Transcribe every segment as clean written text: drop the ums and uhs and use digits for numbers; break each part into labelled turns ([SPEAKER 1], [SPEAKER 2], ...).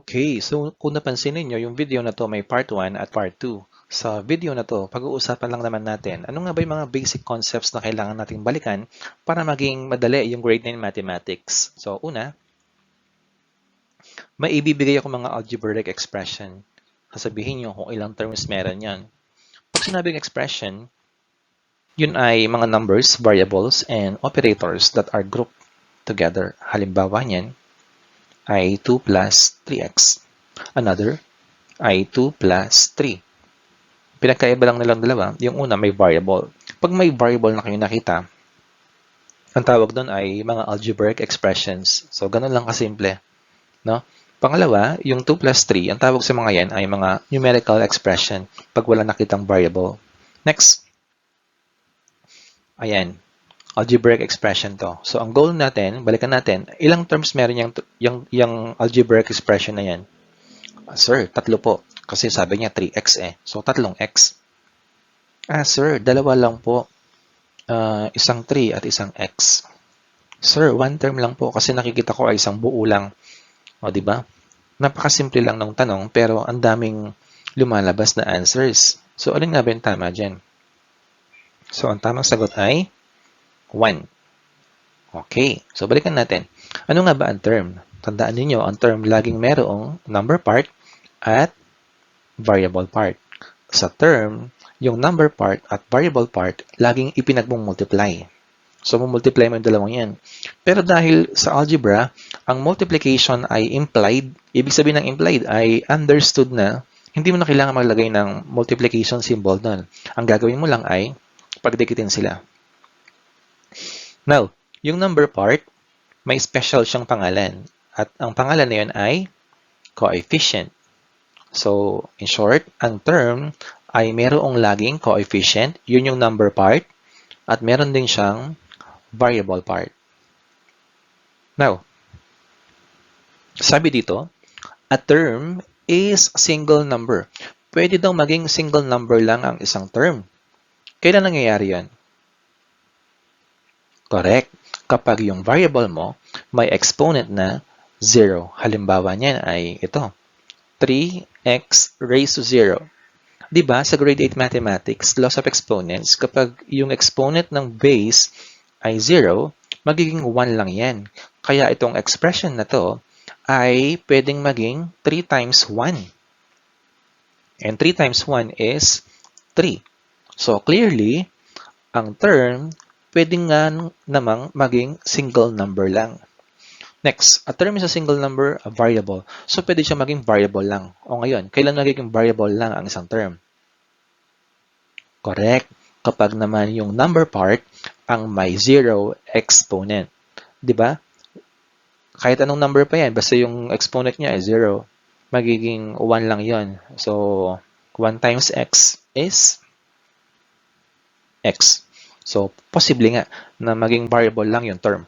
[SPEAKER 1] Okay, so kung napansin ninyo, yung video na to may part 1 at part 2. Sa video na to, pag-uusapan lang naman natin ano nga ba yung mga basic concepts na kailangan nating balikan para maging madali yung grade 9 mathematics. So una, may ibibigay ako mga algebraic expression. Sasabihin nyo kung ilang terms meron yan. Pag sinabing expression, yun ay mga numbers, variables, and operators that are grouped together. Halimbawa niyan ay 2 plus 3x. Another ay 2 plus 3. Pinagkaiba lang nilang dalawa, yung una may variable. Pag may variable na kayo nakita, ang tawag doon ay mga algebraic expressions. So, ganun lang kasimple. No? Pangalawa, yung 2 plus 3, ang tawag sa mga yan ay mga numerical expression pag wala nakitang variable. Next, ayan, algebraic expression to. So, ang goal natin, balikan natin, ilang terms meron yung algebraic expression na yan? Sir, tatlo po. Kasi sabi niya 3x eh. So, tatlong x. Sir, dalawa lang po. Isang 3 at isang x. Sir, one term lang po kasi nakikita ko ay isang buo lang. O, di ba? Napakasimple lang ng tanong pero ang daming lumalabas na answers. So, alin nga ba yung tama dyan? So, ang tamang sagot ay 1. Okay. So, balikan natin. Ano nga ba ang term? Tandaan niyo ang term laging merong number part at variable part. Sa term, yung number part at variable part, laging ipinagmumultiply. So, mumultiply mo yung dalawang yan. Pero dahil sa algebra, ang multiplication ay implied, ibig sabihin ng implied ay understood na, hindi mo na kailangan maglagay ng multiplication symbol doon. Ang gagawin mo lang ay pagdikitin sila. Now, yung number part, may special siyang pangalan. At ang pangalan na yun ay coefficient. So, in short, ang term ay merong laging coefficient, yun yung number part, at meron din siyang variable part. Now, sabi dito, a term is a single number. Pwede daw maging single number lang ang isang term. Kailan nangyayari yan? Correct. Kapag yung variable mo may exponent na 0. Halimbawa niyan ay ito, 3x raised to 0. Diba, sa grade 8 mathematics, laws of exponents, kapag yung exponent ng base ay 0, magiging 1 lang yan. Kaya itong expression na to ay pwedeng maging 3 times 1. And 3 times 1 is 3. So clearly, ang term pwedeng nga namang maging single number lang. Next, a term is a single number, a variable. So pwede siya maging variable lang. O ngayon, kailan magiging variable lang ang isang term? Correct. Kapag naman yung number part ang may 0 exponent. Diba? Kahit anong number pa yan, basta yung exponent niya ay 0, magiging 1 lang yon. So, 1 times x is x. So, posible nga na maging variable lang yung term.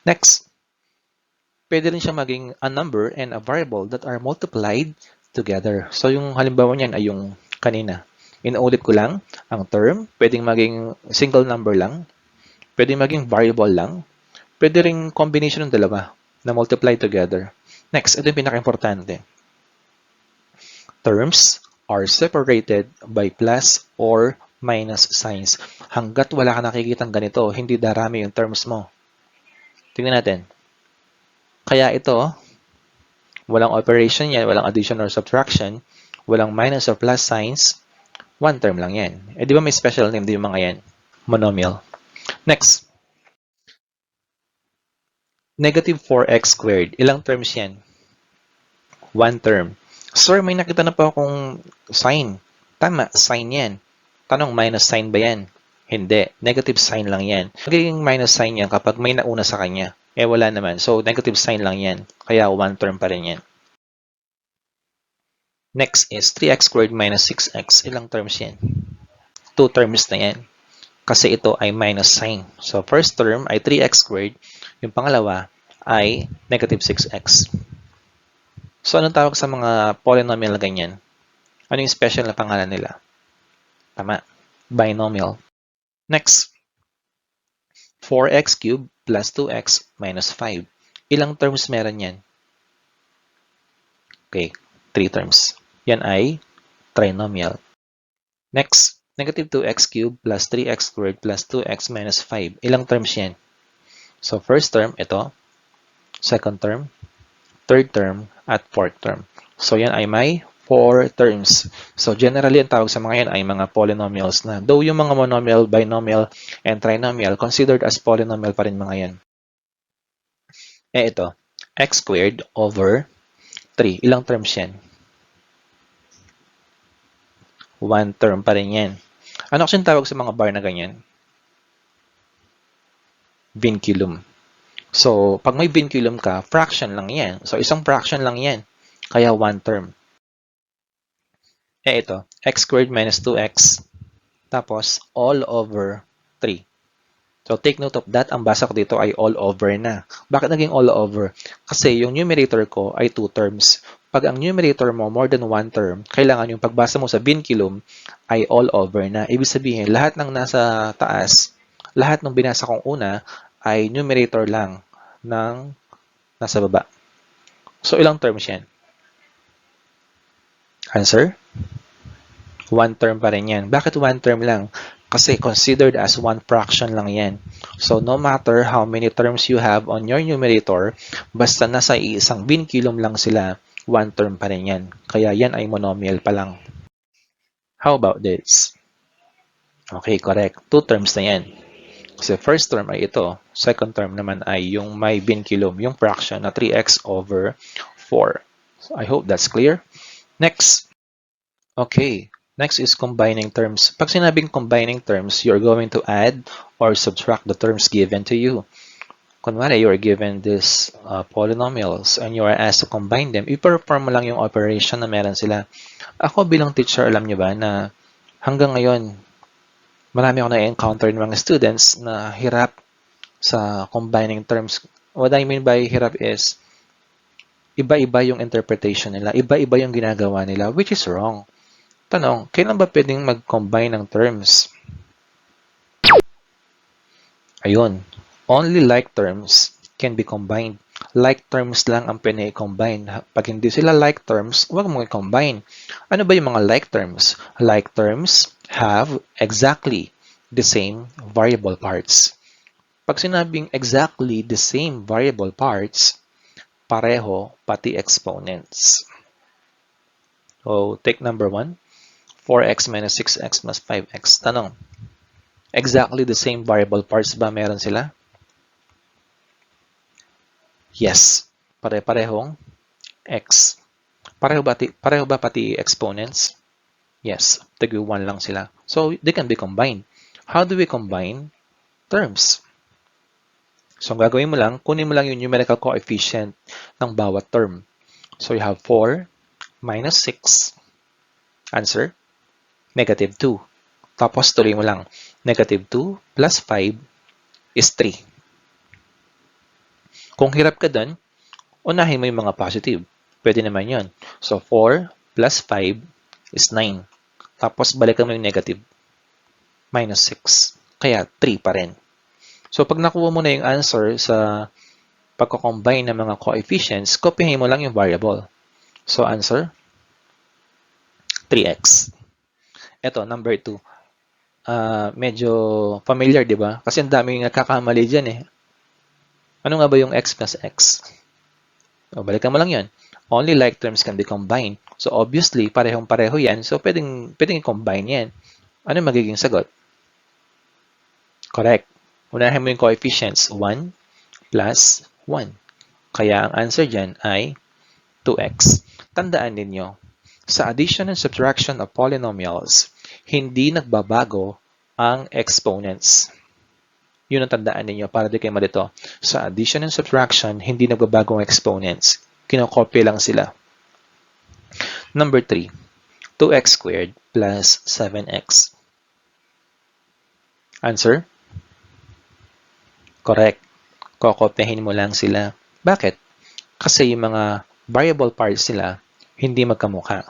[SPEAKER 1] Next, pwede rin siya maging a number and a variable that are multiplied together. So, yung halimbawa niyan ay yung kanina. Inuulit ko lang, ang term, pwedeng maging single number lang, pwedeng maging variable lang, pwede rin combination ng dalawa na multiply together. Next, ito yung pinaka-importante. Terms are separated by plus or minus signs. Hanggat wala ka nakikitang ganito, hindi darami yung terms mo. Tingnan natin. Kaya ito, walang operation yan, walang addition or subtraction, walang minus or plus signs, one term lang yan. Eh, di ba may special name din yung mga yan? Monomial. Next. Negative 4x squared. Ilang terms yan? One term. Sir, may nakita na po akong sign. Tama, sign yan. Tanong, minus sign ba yan? Hindi. Negative sign lang yan. Magiging minus sign yan kapag may nauna sa kanya. Eh, wala naman. So, negative sign lang yan. Kaya, one term pa rin yan. Next is 3x squared minus 6x. Ilang terms yan? Two terms na yan. Kasi ito ay minus sign. So, first term ay 3x squared. Yung pangalawa ay negative 6x. So, anong tawag sa mga polynomial na ganyan? Ano yung special na pangalan nila? Tama. Binomial. Next. 4x cubed plus 2x minus 5. Ilang terms meron yan? Okay, 3 terms. Yan ay trinomial. Next, negative 2x cubed plus 3x squared plus 2x minus 5. Ilang terms yan? So, first term, ito. Second term, third term, at fourth term. So, yan ay may 4 terms. So, generally, ang tawag sa mga yan ay mga polynomials na. Though yung mga monomial, binomial, and trinomial, considered as polynomial pa rin mga yan. Ito, x squared over 3. Ilang terms yan? 1 term pa rin yan. Ano kasi tawag sa mga bar na ganyan? Vinculum. So, pag may vinculum ka, fraction lang yan. So, isang fraction lang yan. Kaya 1 term. Ito, x squared minus 2x. Tapos, all over 3. So, take note of that. Ang basa ko dito ay all over na. Bakit naging all over? Kasi yung numerator ko ay 2 terms. Pag ang numerator mo more than 1 term, kailangan yung pagbasa mo sa vinculum ay all over na. Ibig sabihin, lahat ng nasa taas, lahat ng binasa kong una ay numerator lang ng nasa baba. So, ilang terms yan? Answer? 1 term pa rin yan. Bakit 1 term lang? Kasi considered as 1 fraction lang yan. So, no matter how many terms you have on your numerator, basta nasa isang vinculum lang sila, 1 term pa rin yan. Kaya yan ay monomial pa lang. How about this? Okay, correct. 2 terms na yan. Kasi first term ay ito. Second term naman ay yung may vinculum, yung fraction na 3x over 4. So, I hope that's clear. Next. Okay. Next is combining terms. Pag sinabing combining terms, you're going to add or subtract the terms given to you. Kunwari, you are given these polynomials and you are asked to combine them. I-perform mo lang yung operation na meron sila. Ako bilang teacher, alam nyo ba na hanggang ngayon, marami ako na-encounter ng mga students na hirap sa combining terms. What I mean by hirap is, iba-iba yung interpretation nila, iba-iba yung ginagawa nila, which is wrong. Tanong, kailan ba pwedeng mag-combine ng terms? Ayun, only like terms can be combined. Like terms lang ang pwede i-combine. Pag hindi sila like terms, huwag mong i-combine. Ano ba yung mga like terms? Like terms have exactly the same variable parts. Pag sinabing exactly the same variable parts, pareho pati exponents. So, take number 1. 4x minus 6x plus 5x. Tanong, exactly the same variable parts ba meron sila? Yes. Pare-parehong x. Pareho ba pati exponents? Yes. Tag-1 lang sila. So, they can be combined. How do we combine terms? So, ang gagawin mo lang, kunin mo lang yung numerical coefficient ng bawat term. So, you have 4 minus 6. Answer? Negative 2. Tapos, tuloy mo lang. Negative 2 plus 5 is 3. Kung hirap ka dun, unahin mo yung mga positive. Pwede naman yun. So, 4 plus 5 is 9. Tapos, balikan mo yung negative. Minus 6. Kaya, 3 pa rin. So, pag nakuha mo na yung answer sa pagko-combine ng mga coefficients, kopyahin mo lang yung variable. So, answer? 3x. Ito, number 2. Medyo familiar, di ba? Kasi ang daming nagkakamali dyan eh. Ano nga ba yung x plus x? So, balikan mo lang yan. Only like terms can be combined. So, obviously, parehong-pareho yan. So, pwedeng i-combine yan. Ano magiging sagot? Correct. Unahin mo yung coefficients. 1 plus 1. Kaya ang answer dyan ay 2x. Tandaan ninyo, sa addition and subtraction of polynomials, hindi nagbabago ang exponents. Yun ang tandaan ninyo para di kayo malito. Sa addition and subtraction, hindi nagbabago ang exponents. Kinokopya lang sila. Number 3, 2x squared plus 7x. Answer? Correct. Kokopyahin mo lang sila. Bakit? Kasi yung mga variable parts nila, hindi magkamukha.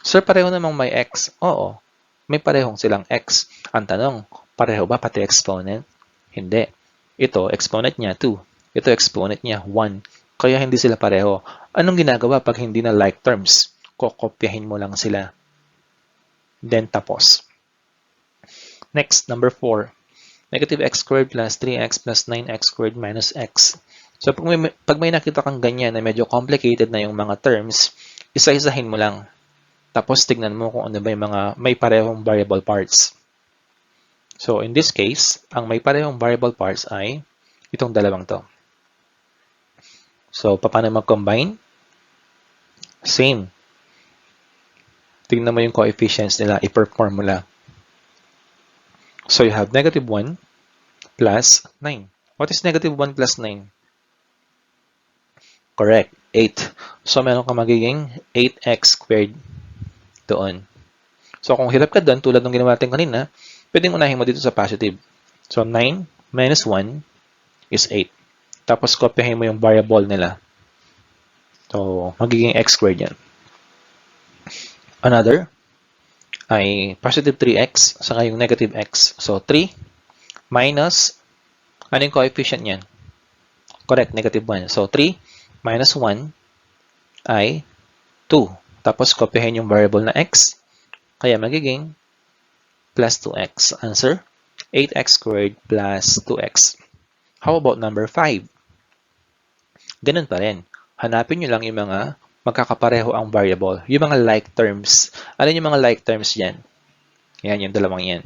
[SPEAKER 1] Sir, pareho namang may x. Oo, may parehong silang x. Ang tanong, pareho ba pati exponent? Hindi. Ito, exponent niya 2. Ito, exponent niya 1. Kaya hindi sila pareho. Anong ginagawa pag hindi na like terms? Kokopyahin mo lang sila. Then tapos. Next, number 4. Negative x squared plus 3x plus 9x squared minus x. So pag may nakita kang ganyan na medyo complicated na yung mga terms, isa-isahin mo lang. Tapos tignan mo kung ano ba yung mga may parehong variable parts. So in this case, ang may parehong variable parts ay itong dalawang to. So paano mag-combine? Same. Tignan mo yung coefficients nila, i-perform mo lang. So you have negative 1 plus 9. What is negative 1 plus 9? Correct, 8. So meron ka magiging 8x squared doon. So kung hirap ka doon, tulad ng ginawa natin kanina, pwedeng unahin mo dito sa positive. So 9 minus 1 is 8. Tapos kopyahin mo yung variable nila. So magiging x squared yan. Another ay positive 3x saka yung negative x. So 3 minus, ano yung coefficient niyan? Correct, negative 1. So 3 minus 1 ay 2. Tapos kopyahin yung variable na x. Kaya magiging plus 2x. Answer, 8x squared plus 2x. How about number 5? Ganun pa rin. Hanapin nyo lang yung mga magkakapareho ang variable. Yung mga like terms. Ano yung mga like terms yan? Yan, yung dalawang yan.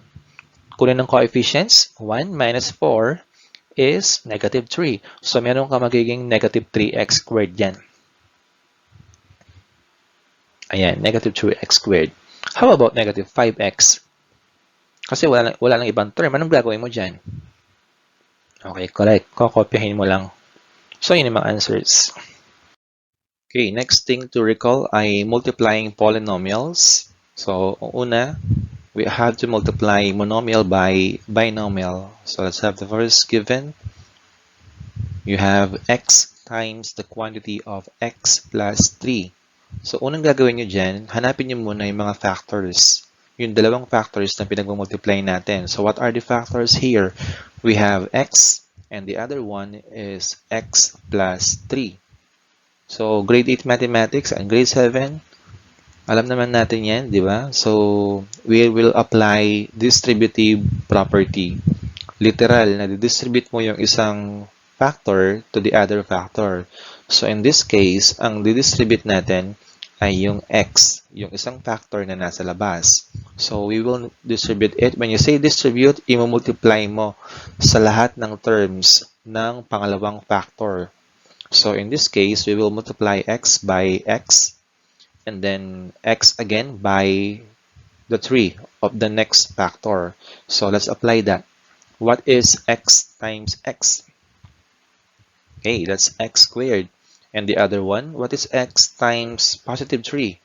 [SPEAKER 1] Kunin ng coefficients. 1 minus 4 is negative 3. So, meron ka magiging negative 3x squared yan. Ayan, negative 3x squared. How about negative 5x? Kasi wala nang ibang term. Anong gagawin mo dyan? Okay, correct. Kokopyahin mo lang. So, yun yung mga answers. Okay, next thing to recall ay multiplying polynomials. So, una, we have to multiply monomial by binomial. So, let's have the first given. You have x times the quantity of x plus 3. So, unang gagawin nyo dyan, hanapin nyo muna yung mga factors. Yung dalawang factors na pinag-multiply natin. So, what are the factors here? We have x, and the other one is x plus 3. So, grade 8 mathematics and grade 7, alam naman natin yan, di ba? So, we will apply distributive property. Literal, na distribute mo yung isang factor to the other factor. So, in this case, ang didistribute natin ay yung x, yung isang factor na nasa labas. So, we will distribute it. When you say distribute, i-multiply mo sa lahat ng terms ng pangalawang factor. So in this case, we will multiply x by x and then x again by the 3 of the next factor. So let's apply that. What is x times x? Okay, that's x squared. And the other one, what is x times positive 3?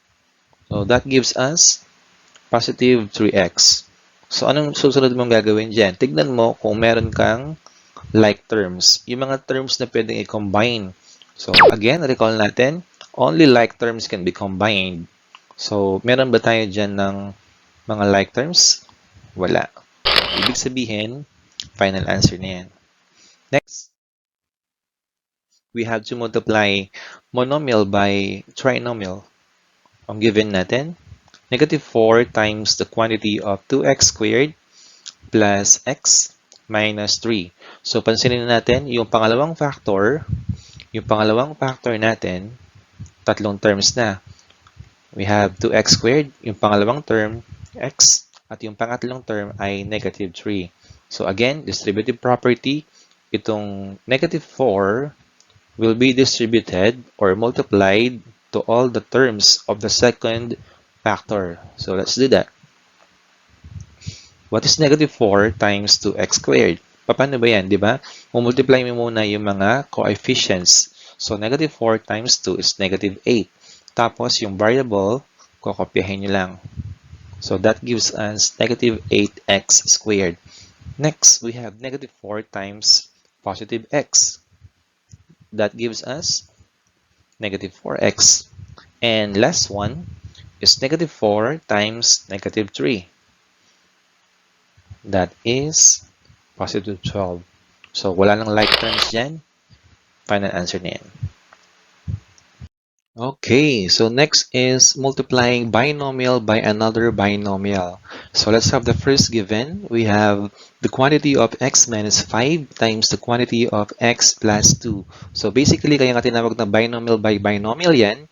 [SPEAKER 1] So that gives us positive 3x. So anong susunod mong gagawin dyan? Tignan mo kung meron kang like terms. Yung mga terms na pwedeng i-combine. So, again, recall natin, only like terms can be combined. So, meron ba tayo dyan ng mga like terms? Wala. Ibig sabihin, final answer na yan. Next, we have to multiply monomial by trinomial. Ang given natin, negative 4 times the quantity of 2x squared plus x minus 3. So, pansinin natin, yung pangalawang factor natin, tatlong terms na. We have 2x squared, yung pangalawang term, x, at yung pangatlong term ay negative 3. So again, distributive property, itong negative 4 will be distributed or multiplied to all the terms of the second factor. So let's do that. What is negative 4 times 2x squared? Paano ba yan, di ba? Multiply mo muna yung mga coefficients. So, negative 4 times 2 is negative 8. Tapos, yung variable, kokopyahin nyo lang. So, that gives us negative 8x squared. Next, we have negative 4 times positive x. That gives us negative 4x. And last one is negative 4 times negative 3. That is positive 12. So, wala nang like terms dyan. Final answer na yan. Okay, so next is multiplying binomial by another binomial. So let's have the first given. We have the quantity of x minus 5 times the quantity of x plus 2. So basically, kaya nga tinawag na binomial by binomial yan,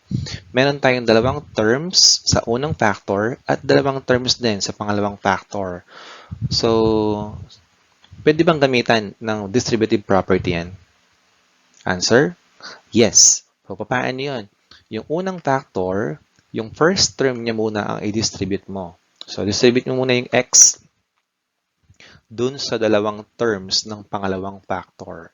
[SPEAKER 1] meron tayong dalawang terms sa unang factor at dalawang terms din sa pangalawang factor. So, pwede bang gamitan ng distributive property yan? Answer? Yes. So, paano yun? Yung unang factor, yung first term niya muna ang i-distribute mo. So, distribute mo muna yung x dun sa dalawang terms ng pangalawang factor.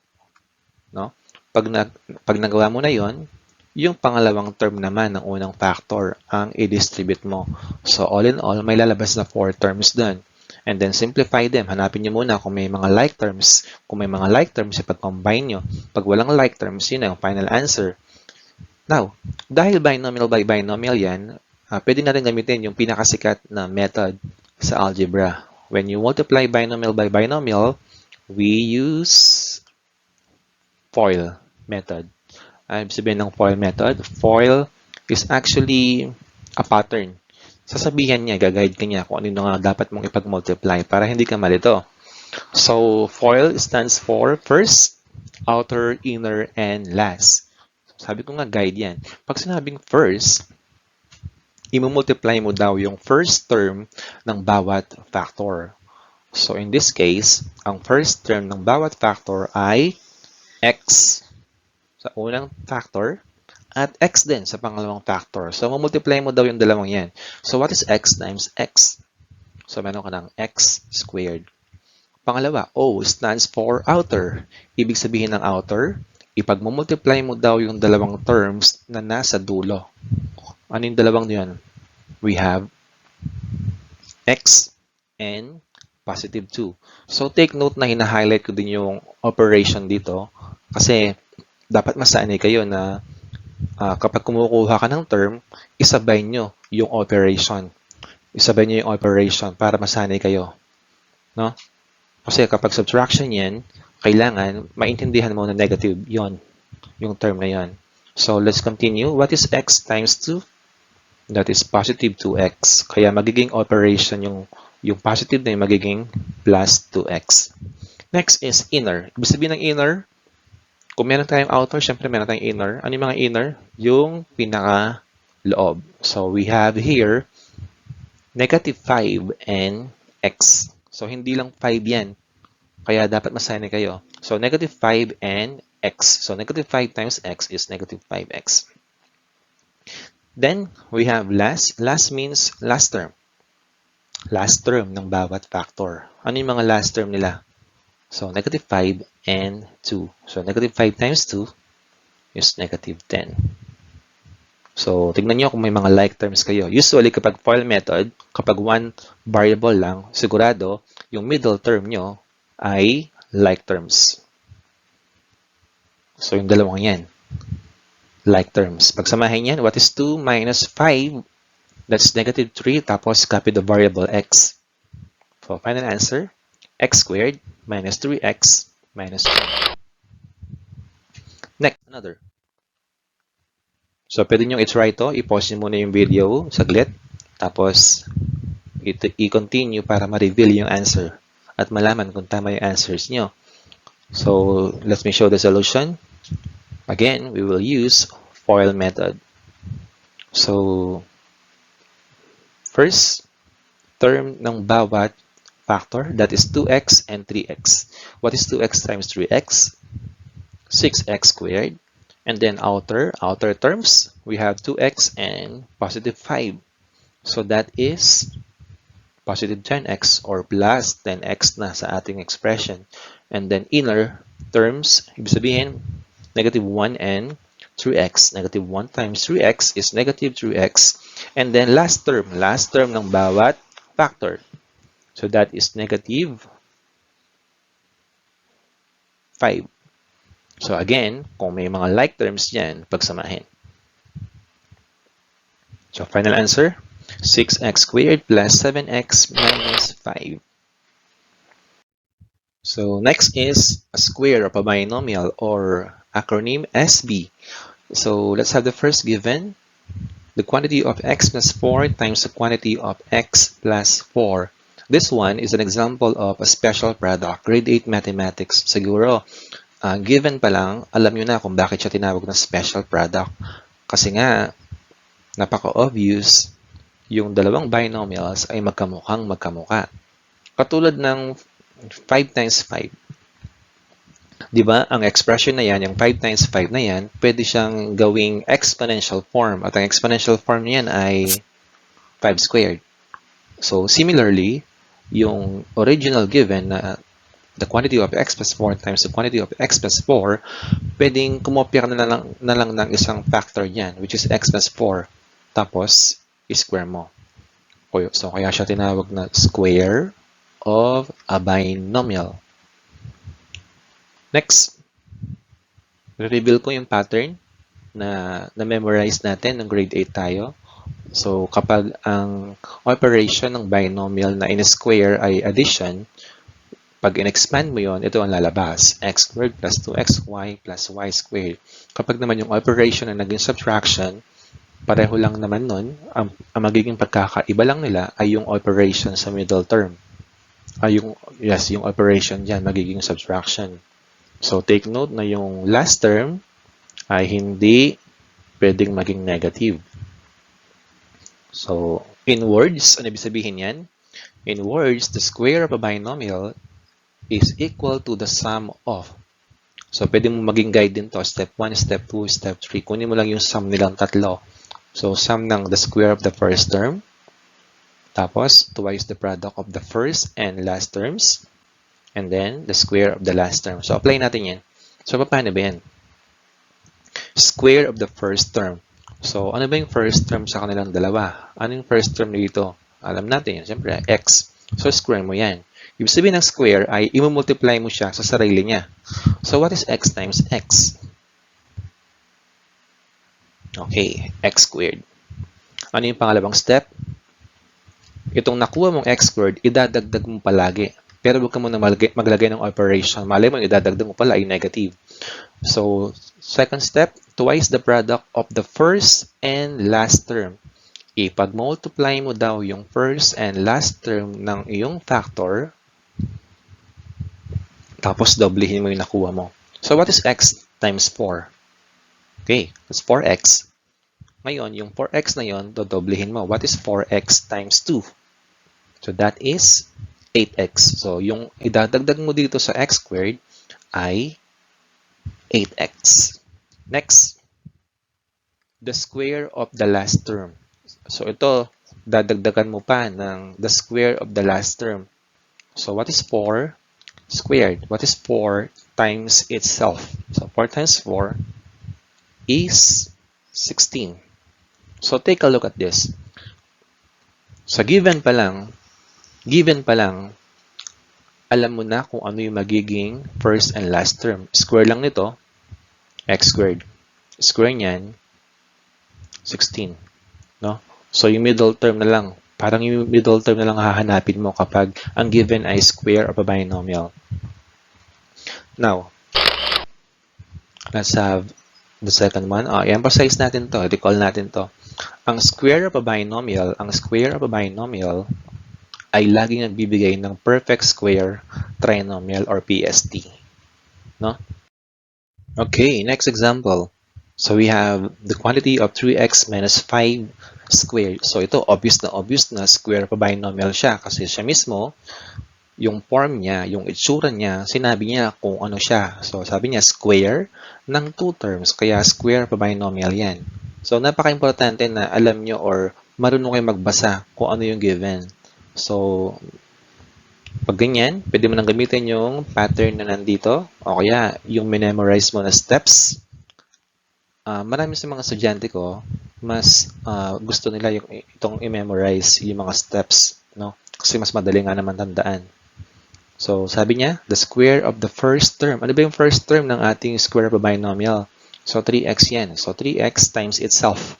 [SPEAKER 1] No? Pag nagawa mo na yon, yung pangalawang term naman ng unang factor ang i-distribute mo. So, all in all, may lalabas na 4 terms dun. And then, simplify them. Hanapin nyo muna kung may mga like terms. Kung may mga like terms, ipag-combine nyo. Pag walang like terms, yun ang final answer. Now, dahil binomial by binomial yan, pwede natin gamitin yung pinakasikat na method sa algebra. When you multiply binomial by binomial, we use FOIL method. Ibig sabihin ng FOIL method, FOIL is actually a pattern. Sasabihan niya, gag-guide ka niya kung ano nga dapat mong ipag-multiply para hindi ka malito. So, FOIL stands for first, outer, inner, and last. Sabi ko nga guide yan. Pag sinabing first, i-multiply mo daw yung first term ng bawat factor. So, in this case, ang first term ng bawat factor ay x sa unang factor at x din sa pangalawang factor. So, multiply mo daw yung dalawang yan. So, what is x times x? So, meron ka ng x squared. Pangalawa, O stands for outer. Ibig sabihin ng outer, ipag-multiply mo daw yung dalawang terms na nasa dulo. Ano yung dalawang yun? We have x and positive 2. So, take note na hina-highlight ko din yung operation dito kasi dapat masanay kayo na kapag kumukuha ka ng term, isabay nyo yung operation. Isabay nyo yung operation para masanay kayo. No? Kasi kapag subtraction yan, kailangan maintindihan mo na negative yon, yung term na yon. So, let's continue. What is x times 2? That is positive 2x. Kaya magiging operation yung positive na yung magiging plus 2x. Next is inner. Ibig sabihin ng inner, kung meron tayong outer, syempre meron tayong inner. Ano yung mga inner? Yung pinaka-loob. So, we have here negative 5 and x. So, hindi lang 5 yan. Kaya dapat masanay kayo. So, negative 5 and x. So, negative 5 times x is negative 5x. Then, we have last. Last means last term. Last term ng bawat factor. Ano yung mga last term nila? So, negative 5 and 2. So, negative 5 times 2 is negative 10. So, tignan nyo kung may mga like terms kayo. Usually, kapag FOIL method, kapag one variable lang, sigurado, yung middle term nyo ay like terms. So, yung dalawang yan. Like terms. Pagsamahin yan, what is 2 minus 5? That's negative 3. Tapos, copy the variable x. So, final answer, x squared minus 3x minus 2. Next, another. So, pwede nyo i-try to. I-pause nyo muna yung video saglit. Tapos, i-continue para ma-reveal yung answer at malaman kung tama yung answers nyo. So, let me show the solution. Again, we will use FOIL method. So, first term ng bawat factor, that is 2x and 3x. What is 2x times 3x? 6x squared. And then outer terms, we have 2x and positive 5. So that is positive 10x or plus 10x na sa ating expression. And then inner terms, ibig sabihin, negative 1 and 3x. Negative 1 times 3x is negative 3x. And then last term ng bawat factor. So that is negative 5. So again, kung may mga like terms dyan, pagsamahin. So final answer, 6x squared plus 7x minus 5. So next is a square of a binomial or acronym SB. So let's have the first given. The quantity of x plus 4 times the quantity of x plus 4. This one is an example of a special product. Grade 8 mathematics. Siguro, given pa lang, alam nyo na kung bakit siya tinawag na special product. Kasi nga, napaka-obvious, yung dalawang binomials ay magkamukhang magkamuka. Katulad ng 5 times 5. Di ba, ang expression na yan, yung 5 times 5 na yan, pwede siyang gawing exponential form. At ang exponential form niyan ay 5 squared. So, similarly, yung original given na the quantity of x plus 4 times the quantity of x plus 4, pwedeng kumopya na lang ng isang factor niyan, which is x plus 4. Tapos, i-square mo. So, kaya siya tinawag na square of a binomial. Next, reveal ko yung pattern na memorize natin ng grade 8 tayo. So, kapag ang operation ng binomial na in-square ay addition, pag in-expand mo yon, ito ang lalabas. X squared plus 2xy plus y squared. Kapag naman yung operation na naging subtraction, pareho lang naman nun. Ang magiging pagkakaiba lang nila ay yung operation sa middle term. Yung operation dyan, magiging subtraction. So, take note na yung last term ay hindi pwedeng maging negative. So, in words, ano ibig sabihin yan? In words, the square of a binomial is equal to the sum of. So, pwede mo maging guide din to. Step 1, step 2, step 3. Kunin mo lang yung sum nilang tatlo. So, sum ng the square of the first term. Tapos, twice the product of the first and last terms. And then, the square of the last term. So, apply natin yan. So, paano ba yan? Square of the first term. So, ano ba yung first term sa kanilang dalawa? Ano yung first term dito? Alam natin yan. Siyempre, x. So, square mo yan. Ibig sabihin ng square ay i-multiply mo siya sa sarili niya. So, what is x times x? Okay, x squared. Ano yung pangalawang step? Itong nakuha mong x squared, idadagdag mo palagi. Pero huwag ka muna maglagay ng operation. Malay mo, idadagdag mo pala ay negative. So, second step, twice the product of the first and last term. Ipag-multiply mo daw yung first and last term ng iyong factor, tapos doblehin mo yung nakuha mo. So, what is x times 4? Okay, that's 4x. Ngayon, yung 4x na yun, dodoblehin mo. What is 4x times 2? So, that is 8x. So, yung idadagdag mo dito sa x squared ay 8x. Next, the square of the last term. So, ito, dadagdagan mo pa ng the square of the last term. So, what is 4 squared? What is 4 times itself? So, 4 times 4 is 16. So, take a look at this. Sa given pa lang, alam mo na kung ano yung magiging first and last term. Square lang nito, x squared. Square niyan, 16. No? So, yung middle term na lang. Parang yung middle term na lang hahanapin mo kapag ang given ay square of a binomial. Now, let's have the second one. I-emphasize natin to. Recall natin to. Ang square of a binomial ay laging nagbibigay ng perfect square trinomial or PST. No? Okay, next example. So we have the quantity of 3x minus 5 squared. So ito, obvious na square of a binomial siya kasi siya mismo, yung form niya, yung itsura niya, sinabi niya kung ano siya. So sabi niya square ng 2 terms, kaya square of a binomial yan. So napaka-importante na alam nyo or marunong kayo magbasa kung ano yung given. So, pag ganyan, pwede mo nang gamitin yung pattern na nandito o kaya yung memorize mo na steps. Marami sa mga estudyante ko, mas gusto nila itong i-memorize yung mga steps, no? Kasi mas madali nga naman tandaan. So, sabi niya, the square of the first term. Ano ba yung first term ng ating square of a binomial? So, 3x yan. So, 3x times itself.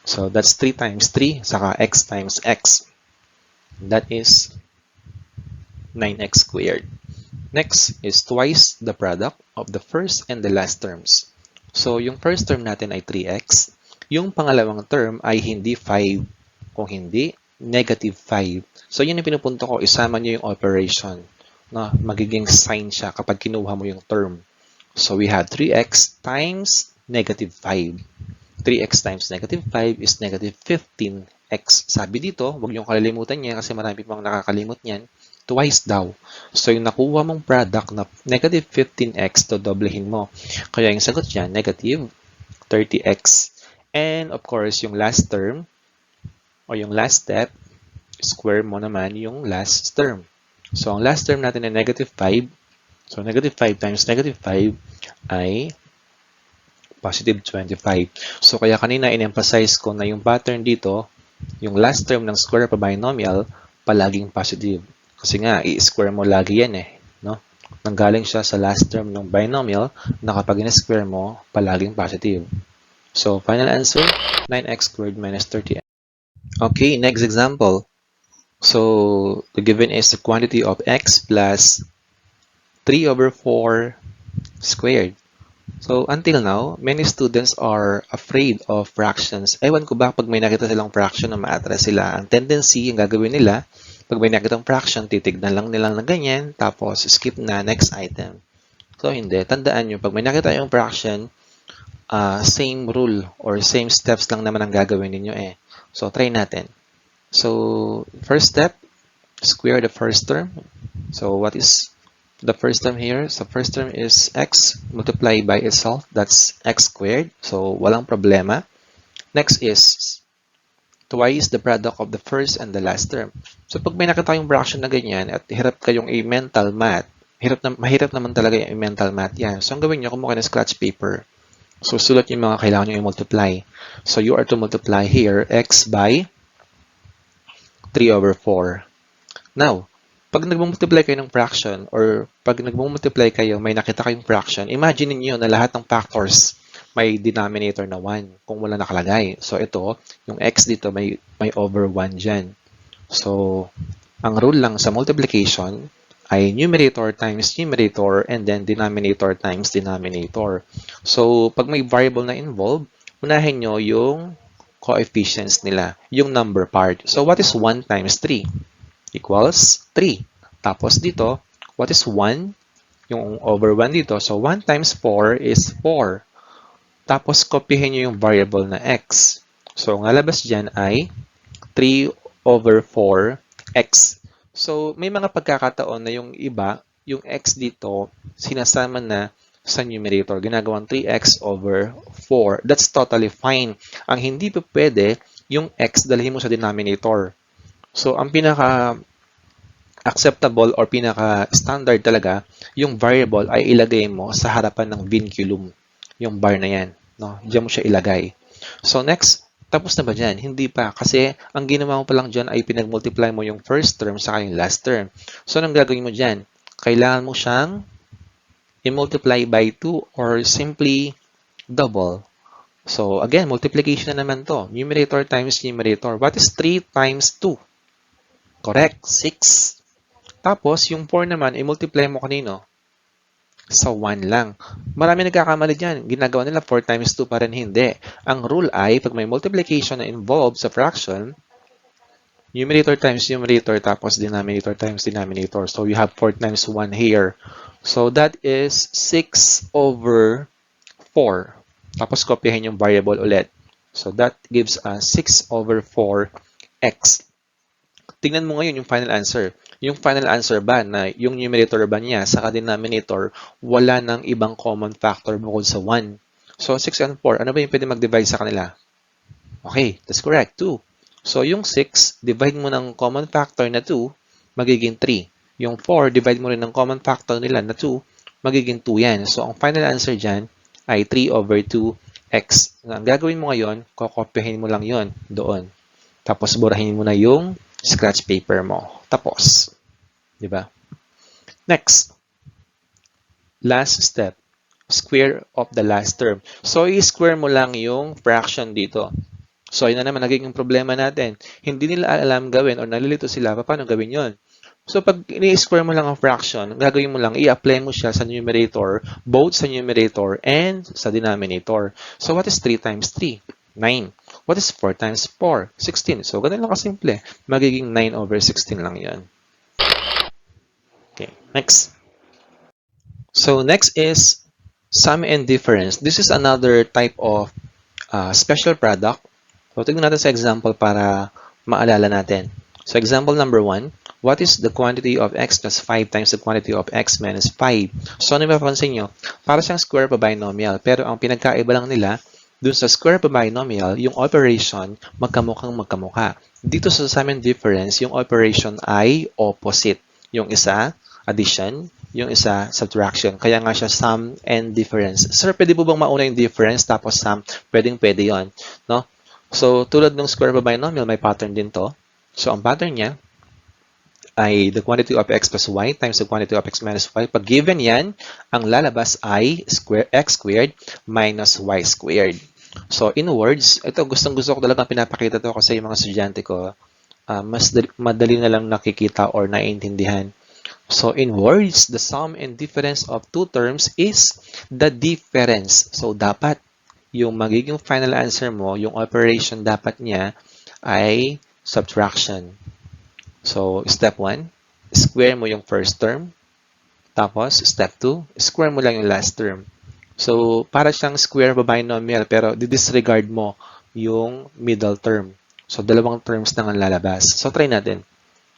[SPEAKER 1] So, that's 3 times 3, saka x times x. That is 9x squared. Next is twice the product of the first and the last terms. So, yung first term natin ay 3x. Yung pangalawang term ay hindi 5. Kung hindi, negative 5. So, yun yung pinupunto ko. Isama nyo yung operation. No? Magiging sign siya kapag kinuha mo yung term. So, we have 3x times negative 5. 3x times negative 5 is negative 15x. Sabi dito, huwag niyong kalilimutan niya kasi marami pang nakakalimot niyan. Twice daw. So, yung nakuha mong product na negative 15x, to doblehin mo. Kaya yung sagot niya, negative 30x. And of course, yung last term o yung last step, square mo naman yung last term. So, ang last term natin ay negative 5. So, negative 5 times negative 5 ay positive 25. So, kaya kanina in-emphasize ko na yung pattern dito, yung last term ng square of a binomial, palaging positive. Kasi nga, i-square mo lagi yan eh. No? Nanggaling siya sa last term ng binomial na kapag in-square mo, palaging positive. So, final answer, 9x squared minus 30x. Okay, next example. So, the given is the quantity of x plus 3 over 4 squared. So, until now, many students are afraid of fractions. Ewan ko ba, pag may nakita silang fraction na ma-attract sila, ang tendency, yung gagawin nila, pag may nakitang fraction, titignan lang nilang na ganyan, tapos skip na next item. So, hindi. Tandaan nyo, pag may nakita yung fraction, same rule or same steps lang naman ang gagawin ninyo eh. So, try natin. So, first step, square the first term. So, what is the first term here? So, first term is x multiplied by itself. That's x squared. So, walang problema. Next is twice the product of the first and the last term. So, pag may nakita yung fraction na ganyan at hirap kayong i-mental math, mahirap naman talaga yung i-mental math yan. So, ang gawin nyo, kumuha ng scratch paper. So, sulat yung mga kailangan nyo i-multiply. So, you are to multiply here x by 3 over 4. Now, pag nagmumultiply kayo ng fraction or pag nagmumultiply kayo, may nakita kayong fraction, imagine niyo na lahat ng factors may denominator na 1 kung wala nakalagay. So, ito, yung x dito, may over 1 dyan. So, ang rule lang sa multiplication ay numerator times numerator and then denominator times denominator. So, pag may variable na involved, unahin nyo yung coefficients nila, yung number part. So, what is 1 times 3? Equals 3. Tapos dito, what is 1? Yung over 1 dito. So, 1 times 4 is 4. Tapos, kopyahin nyo yung variable na x. So, ang lalabas dyan ay 3 over 4x. So, may mga pagkakataon na yung iba, yung x dito, sinasama na sa numerator. Ginagawang 3x over 4. That's totally fine. Ang hindi pa pwede, yung x dalhin mo sa denominator. So, ang pinaka-acceptable or pinaka-standard talaga, yung variable ay ilagay mo sa harapan ng vinculum. Yung bar na yan. No? Diyan mo siya ilagay. So, next, tapos na ba dyan? Hindi pa. Kasi, ang ginawa mo pa lang dyan ay pinag-multiply mo yung first term sa yung last term. So, anong gagawin mo dyan? Kailangan mo siyang i-multiply by 2 or simply double. So, again, multiplication na naman to. Numerator times numerator. What is 3 times 2? Correct, 6. Tapos, yung 4 naman, i-multiply mo kanino? Sa 1 lang. Marami nagkakamali dyan. Ginagawa nila 4 times 2 pa rin hindi. Ang rule ay, pag may multiplication na involved sa fraction, numerator times numerator, tapos denominator times denominator. So, you have 4 times 1 here. So, that is 6 over 4. Tapos, kopyahin yung variable ulit. So, that gives us 6 over 4x. Tingnan mo ngayon yung final answer. Yung final answer ba na yung numerator ba niya sa denominator, wala ng ibang common factor bukod sa 1. So, 6 and 4, ano ba yung pwede mag-divide sa kanila? Okay, that's correct, 2. So, yung 6, divide mo ng common factor na 2, magiging 3. Yung 4, divide mo rin ng common factor nila na 2, magiging 2 yan. So, ang final answer dyan ay 3 over 2x. Ang gagawin mo ngayon, kokopyahin mo lang yon doon. Tapos, burahin mo na yung scratch paper mo. Tapos. Diba? Next. Last step. Square of the last term. So, i-square mo lang yung fraction dito. So, yun na naman nagiging problema natin. Hindi nila alam gawin or nalilito sila paano gawin yon. So, pag ini-square mo lang ang fraction, gagawin mo lang, i-apply mo siya sa numerator, both sa numerator and sa denominator. So, what is 3 times 3? 9. What is 4 times 4? 16. So, ganun lang kasimple. Magiging 9 over 16 lang yan. Okay, next. So, next is sum and difference. This is another type of special product. So, tignan natin sa example para maalala natin. So, example number 1, what is the quantity of x plus 5 times the quantity of x minus 5? So, ano mapapansin nyo? Para siyang square pa binomial. Pero ang pinagkaiba lang nila, dun sa square pa binomial, yung operation, magkamukhang magkamukha. Dito sa sum and difference, yung operation ay opposite. Yung isa, addition, yung isa, subtraction. Kaya nga siya sum and difference. Sir, pwede po bang mauna yung difference tapos sum? Pwede yon, no? So, tulad ng square pa binomial, may pattern din to. So, ang pattern niya ay the quantity of x plus y times the quantity of x minus y. Pag given yan, ang lalabas ay x squared minus y squared. So, in words, ito gustong-gusto ko talagang pinapakita to kasi yung mga estudyante ko, mas madali na lang nakikita or naiintindihan. So, in words, the sum and difference of two terms is the difference. So, dapat yung magiging final answer mo, yung operation dapat niya ay subtraction. So, step 1, square mo yung first term. Tapos, step 2, square mo lang yung last term. So, para siyang square pa binomial, pero disregard mo yung middle term. So, dalawang terms na ang lalabas. So, try natin.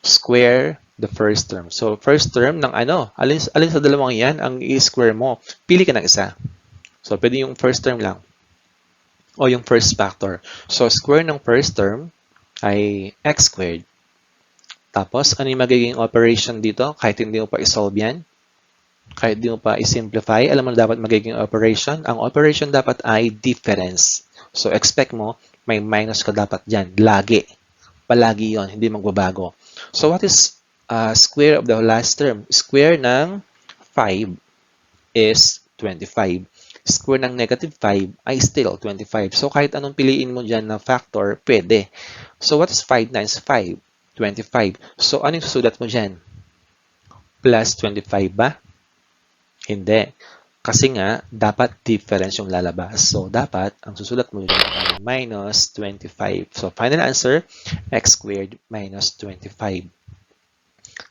[SPEAKER 1] Square the first term. So, first term ng ano? Alin sa dalawang yan ang i-square mo? Pili ka ng isa. So, pwede yung first term lang. O yung first factor. So, square ng first term ay x squared. Tapos, ano yung magiging operation dito? Kahit hindi mo pa isolve yan. Kahit hindi mo pa i-simplify, alam mo na dapat magiging operation. Ang operation dapat ay difference. So, expect mo, may minus ka dapat dyan. Lagi. Palagi yon, hindi magbabago. So, what is square of the last term? Square ng 5 is 25. Square ng negative 5 ay still 25. So, kahit anong piliin mo dyan na factor, pwede. So, what is 5 times 5? 25. So, anong susulat mo dyan? Plus 25 ba? Hindi. Kasi nga, dapat difference yung lalabas. So, dapat, ang susulat mo dyan ay minus 25. So, final answer, x squared minus 25.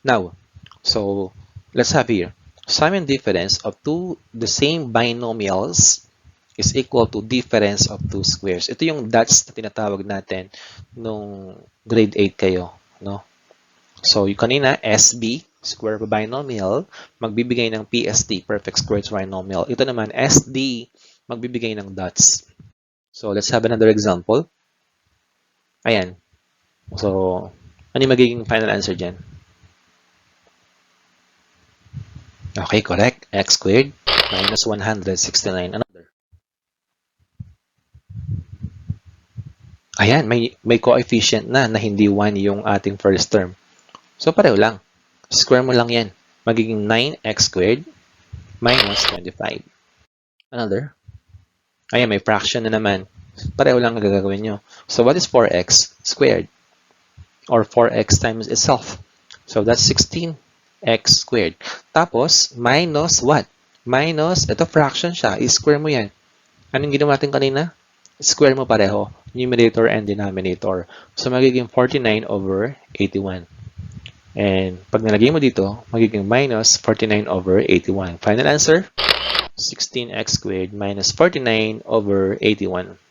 [SPEAKER 1] Now, so, let's have here. Sum and difference of the same binomials is equal to difference of two squares. Ito yung dots na tinatawag natin nung grade 8 kayo, no? So, yung kanina, SB, square of a binomial, magbibigay ng PST, perfect square trinomial. Ito naman, SD, magbibigay ng dots. So, let's have another example. Ayan. So, ano yung magiging final answer dyan? Okay, correct. X squared minus 169. Another. Ayan, may coefficient na hindi 1 yung ating first term. So, pareho lang. Square mo lang yan. Magiging 9x squared minus 25. Another. Ayan, may fraction na naman. Pareho lang ang gagawin nyo. So, what is 4x squared? Or 4x times itself. So, that's 16x squared. Tapos, minus what? Minus, ito fraction siya. I-square mo yan. Anong ginawa natin kanina? Square mo pareho. Numerator and denominator. So, magiging 49 over 81. And pag nilagay mo dito, magiging minus 49 over 81. Final answer, 16x squared minus 49 over 81.